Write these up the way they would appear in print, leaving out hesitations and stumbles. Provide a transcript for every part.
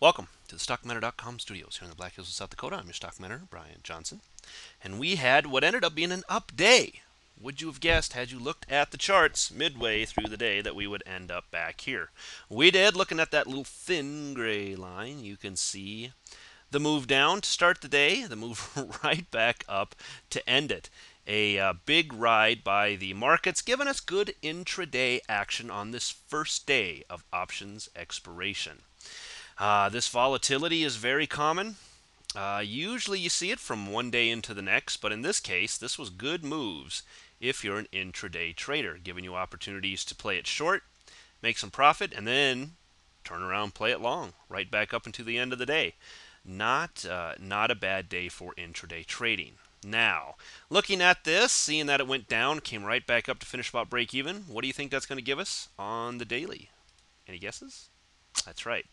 Welcome to the StockMiner.com studios here in the Black Hills of South Dakota. I'm your stock miner, Brian Johnson. And we had what ended up being an up day. Would you have guessed, had you looked at the charts midway through the day, that we would end up back here? We did. Looking at that little thin gray line, you can see the move down to start the day, the move right back up to end it. A big ride by the markets, giving us good intraday action on this first day of options expiration. This volatility is very common. Usually you see it from one day into the next, but in this case, this was good moves if you're an intraday trader, giving you opportunities to play it short, make some profit, and then turn around, play it long, right back up into the end of the day. Not a bad day for intraday trading. Now, looking at this, seeing that it went down, came right back up to finish about break even. What do you think that's going to give us on the daily? Any guesses? That's right.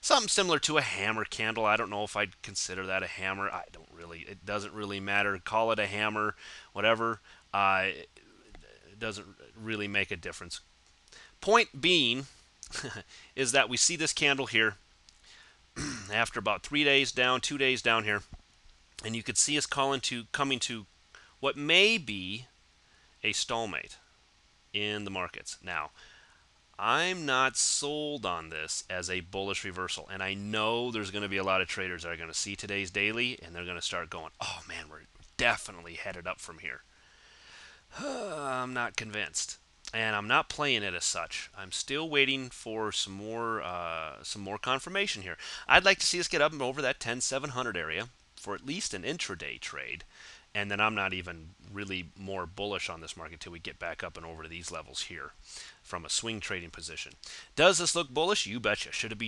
Something similar to a hammer candle. I don't know if I'd consider that a hammer. I don't really. It doesn't really matter. Call it a hammer, whatever. It doesn't really make a difference. Point being is that we see this candle here after about 3 days down, 2 days down here, and you could see us coming to what may be a stalemate in the markets. Now, I'm not sold on this as a bullish reversal. And I know there's going to be a lot of traders that are going to see today's daily and they're going to start going, oh man, we're definitely headed up from here. I'm not convinced. And I'm not playing it as such. I'm still waiting for some more confirmation here. I'd like to see us get up and over that 10,700 area for at least an intraday trade. And then I'm not even really more bullish on this market until we get back up and over to these levels here from a swing trading position. Does this look bullish? You betcha. Should it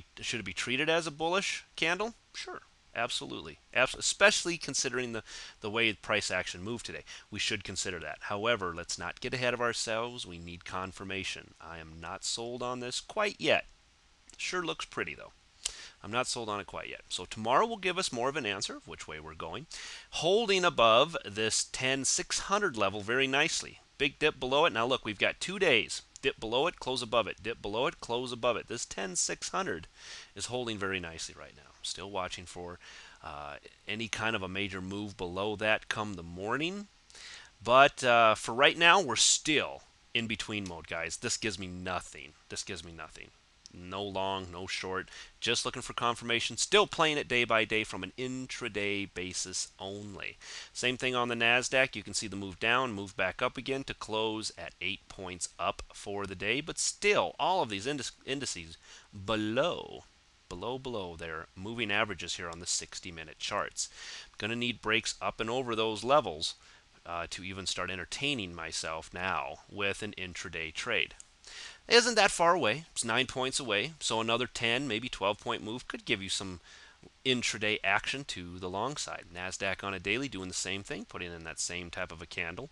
be treated as a bullish candle? Sure. Absolutely. Especially considering the way price action moved today. We should consider that. However, let's not get ahead of ourselves. We need confirmation. I am not sold on this quite yet. Sure looks pretty though. I'm not sold on it quite yet. So tomorrow will give us more of an answer of which way we're going. Holding above this 10,600 level very nicely. Big dip below it. Now look, we've got 2 days. Dip below it, close above it. Dip below it, close above it. This 10,600 is holding very nicely right now. Still watching for any kind of a major move below that come the morning. But for right now, we're still in between mode, guys. This gives me nothing. This gives me nothing. No long, no short. Just looking for confirmation. Still playing it day by day from an intraday basis only. Same thing on the NASDAQ. You can see the move down, move back up again to close at 8 points up for the day. But still, all of these indices below their moving averages here on the 60-minute charts. Going to need breaks up and over those levels to even start entertaining myself now with an intraday trade. It isn't that far away. It's 9 points away. So another 10, maybe 12-point move could give you some intraday action to the long side. NASDAQ on a daily doing the same thing, putting in that same type of a candle.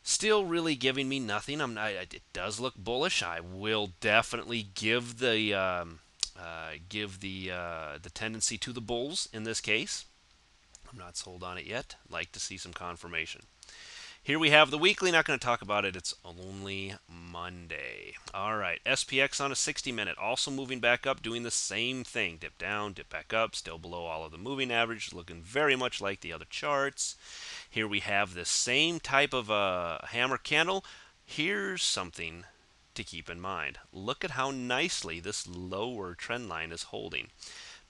Still really giving me nothing. It does look bullish. I will definitely give the tendency to the bulls in this case. I'm not sold on it yet. I'd like to see some confirmation. Here we have the weekly. Not going to talk about it. It's only Monday. All right. SPX on a 60-minute. Also moving back up, doing the same thing. Dip down, dip back up. Still below all of the moving average. Looking very much like the other charts. Here we have the same type of a hammer candle. Here's something to keep in mind. Look at how nicely this lower trend line is holding.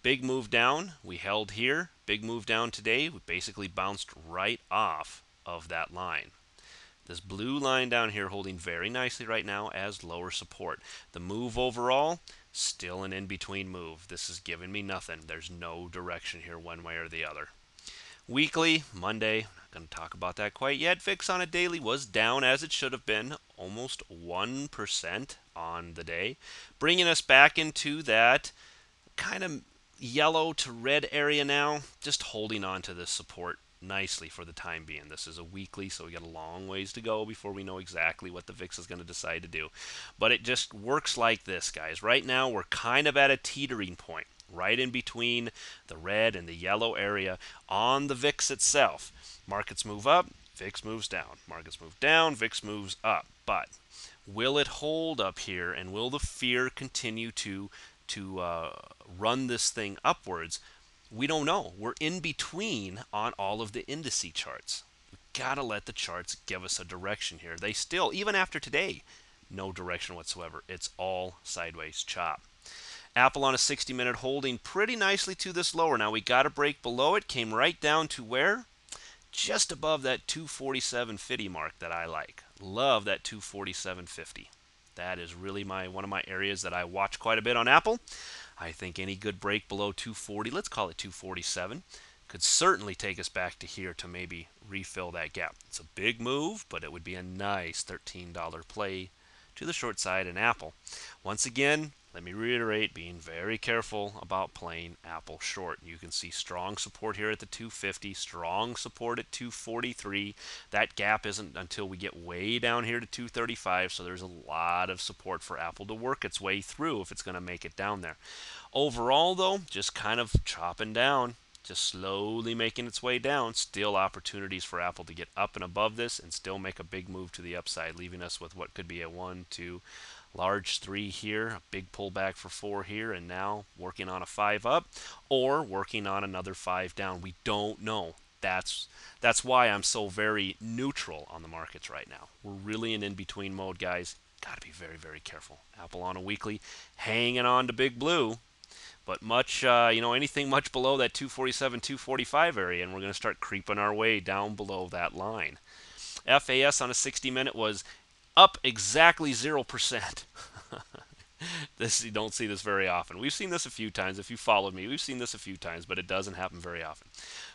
Big move down. We held here. Big move down today. We basically bounced right off of that line. This blue line down here holding very nicely right now as lower support. The move overall, still an in-between move. This is giving me nothing. There's no direction here one way or the other. Weekly, Monday, not going to talk about that quite yet. VIX on a daily was down as it should have been, almost 1% on the day, bringing us back into that kind of yellow to red area now, just holding on to this support nicely for the time being. This is a weekly, so we got a long ways to go before we know exactly what the VIX is going to decide to do. But it just works like this, guys. Right now, we're kind of at a teetering point, right in between the red and the yellow area on the VIX itself. Markets move up, VIX moves down. Markets move down, VIX moves up. But will it hold up here, and will the fear continue to run this thing upwards, we don't know. We're in between on all of the indice charts. We've got to let the charts give us a direction here. They still, even after today, no direction whatsoever. It's all sideways chop. Apple on a 60-minute holding pretty nicely to this lower. Now we got a break below it. Came right down to where? Just above that 247.50 mark that I like. Love that 247.50. That is really one of my areas that I watch quite a bit on Apple. I think any good break below 240, let's call it 247, could certainly take us back to here to maybe refill that gap. It's a big move, but it would be a nice $13 play to the short side in Apple. Once again, let me reiterate, being very careful about playing Apple short. You can see strong support here at the 250, strong support at 243. That gap isn't until we get way down here to 235, so there's a lot of support for Apple to work its way through if it's going to make it down there. Overall, though, just kind of chopping down, just slowly making its way down. Still opportunities for Apple to get up and above this and still make a big move to the upside, leaving us with what could be a 1, 2, large 3 here, a big pullback for 4 here, and now working on a 5 up or working on another 5 down. We don't know. That's why I'm so very neutral on the markets right now. We're really in in-between mode, guys. Got to be very, very careful. Apple on a weekly, hanging on to Big Blue. But anything much below that 247, 245 area, and we're going to start creeping our way down below that line. FAS on a 60-minute was up exactly 0%. You don't see this very often. We've seen this a few times. If you followed me, we've seen this a few times, but it doesn't happen very often.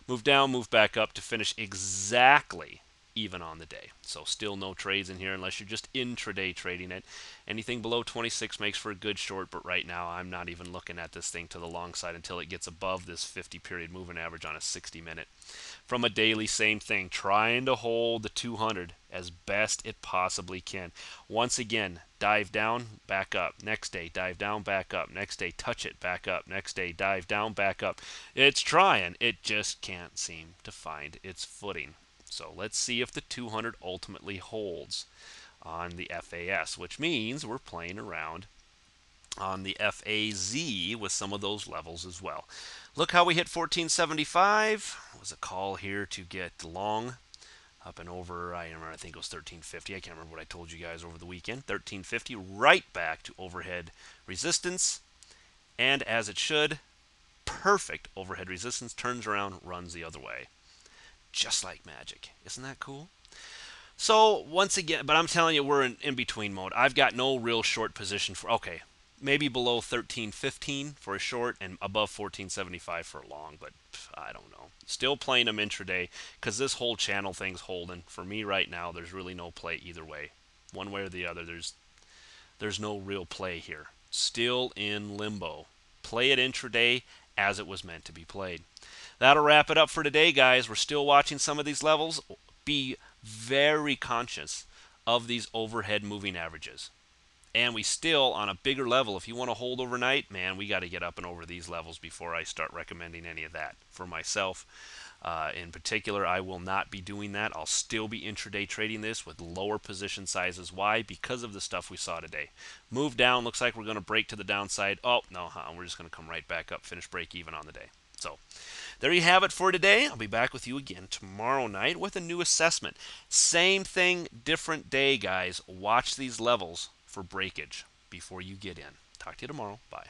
Move down, move back up to finish exactly even on the day. So still no trades in here unless you're just intraday trading it. Anything below 26 makes for a good short, but right now I'm not even looking at this thing to the long side until it gets above this 50-period moving average on a 60-minute. From a daily, same thing, trying to hold the 200 as best it possibly can. Once again, dive down, back up. Next day, dive down, back up. Next day, touch it, back up. Next day, dive down, back up. It's trying. It just can't seem to find its footing. So let's see if the 200 ultimately holds on the FAS, which means we're playing around on the FAZ with some of those levels as well. Look how we hit 1475. It was a call here to get long up and over. I think it was 1350. I can't remember what I told you guys over the weekend. 1350, right back to overhead resistance. And as it should, perfect overhead resistance, turns around, runs the other way. Just like magic. Isn't that cool? So once again, but I'm telling you, we're in between mode. I've got no real short position for, okay, maybe below 1315 for a short and above 1475 for a long, but I don't know. Still playing them intraday because this whole channel thing's holding. For me right now, there's really no play either way. One way or the other, there's no real play here. Still in limbo. Play it intraday as it was meant to be played. That'll wrap it up for today, guys. We're still watching some of these levels. Be very conscious of these overhead moving averages. And we still, on a bigger level, if you want to hold overnight, man, we got to get up and over these levels before I start recommending any of that. For myself, in particular, I will not be doing that. I'll still be intraday trading this with lower position sizes. Why? Because of the stuff we saw today. Move down, looks like we're going to break to the downside. Oh, no, we're just going to come right back up, finish break even on the day. So there you have it for today. I'll be back with you again tomorrow night with a new assessment. Same thing, different day, guys. Watch these levels for breakage before you get in. Talk to you tomorrow. Bye.